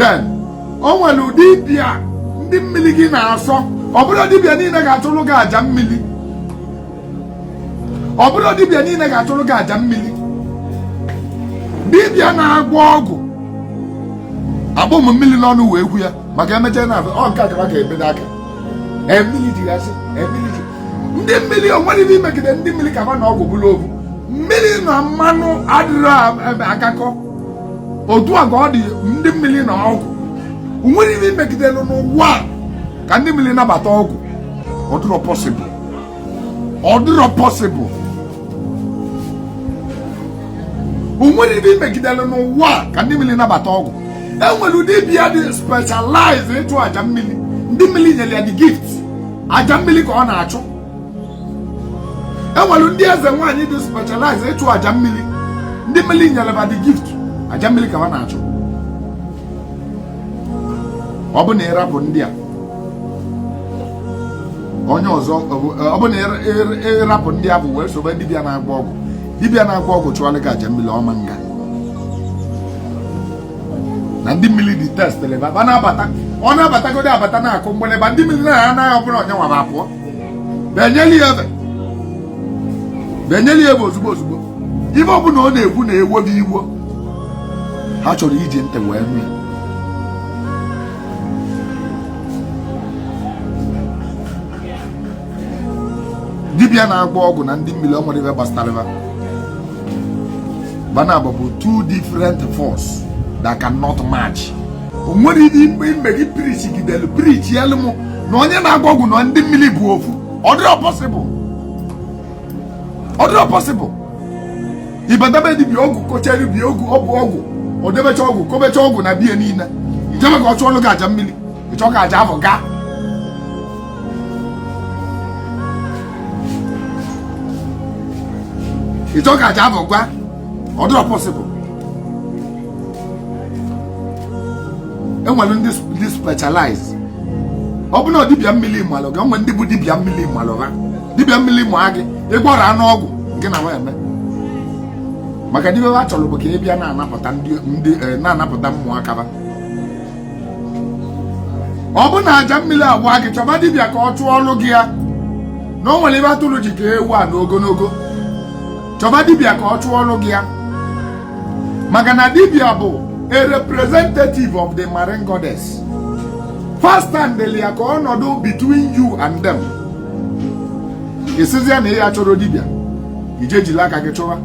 then o nwere ụdị dibịa ndị mmiri gị na-asọ. Ọ bụrụ dibịa niile ga-atụrụ gị aja mmiri. Ọ bụrụ dibịa niile ga-atụrụ gị aja mmiri. Dibịa na-agwọ ọgwụ akpọ ụmụ mmiri n'ọnụ wee kwu ya maka emecha na ọ nke aka ga-ebedo aka. Mmiri jigasị mmiri. Ndị mmiri o nwere ibe imegide ndị mmiri ka na ọgwụ bụrụ ovu. Mmiri na mmanụ adịrọ akakọ. Otu a ka ọ dị ndị mmiri na ọgwụ. O nwere ibe imegide n'ụwa ka ndị mmiri nabata ọgwụ. Ọ dịrọ possible. Ọ dịrọ possible. O nwere ibe imegide n'ụwa ka ndị mmiri nabata ọgwụ. E nwere ụdị dibịa dị specialize ịchụ aja mmiri. Ndị mmiri nyere ya the gift. Aja mmiri ka ọ na-achụ. E nwere ndị eze nwaanyị dị specialize ịchụ aja mmiri. Ndị mmiri nyere ya the gift. Aja mmiri ka ọ na-achụ. Ọ bụ na ịrapụ ndị a onye ọzọ, ọ bụ na ịrapụ ndị a bụ wee sobe dibịa na-agba ọgwụ. Dibịa na-agba ọgwụ chụọrọ gị aja mmiri ọma nga. Na ndị mmiri dị test leba na-abata. Ọ na-abatagodi abata na-akụ mgbeleba ndị mmiri na-anaghị ọbụla onye nwaba apụọ. Benyeli ebe ozugbo ozugbo. Ife ọbụla ọ na-ekwu na-ewo bụ iwo. Ha chọrọ iji ntị wee nụ ya. Dibịa na-agba ọgwụ na ndị mmiri ọ nwere ife gbasara bana bụ two different force that cannot match. O nwere ime gị preach yelu mụ na onye na-agba ọgwụ na ndị mmiri bụ ofu. Ọ dịrọ possible. Ibadabe dibịa ọgwụ kocheri bi ọgwụ ọ bụ ọgwụ. O debecha ọgwụ kobecha ọgwụ na biya niile. Ijebe ka ọ chụọ ọlụ gị aja mmiri. Ịchọ ka aja afọ gaa. Ịchọ ka aja afọ gwa. Ọ dịrọ possible. Enwere ndị specialize. Ọ bụ na dibịa mmiri malụ gị, onwe ndị bụ dibịa mmiri malụ ha. Dibịa mmiri ma gị ịgbọrọ anụ ọgwụ nke na nwa eme. Maka dibịa ha chọrọ bụ ka ị bịa na-anapụta mmụọ akaba. Ọ bụ na aja mmiri agwa gị chọba dibịa ka ọ chụọ ọlụ gị ya. Na o nwere ebe atụrụ ji ka ewu a n'ogologo. Chọba dibịa ka ọ chụọ ọlụ gị ya. Maka na dibịa bụ a representative of the marine goddess. First time ya ka ọnọdụ between you and them. Isizi ya na ya chọrọ dibịa. Ije jila aka gị chụwa.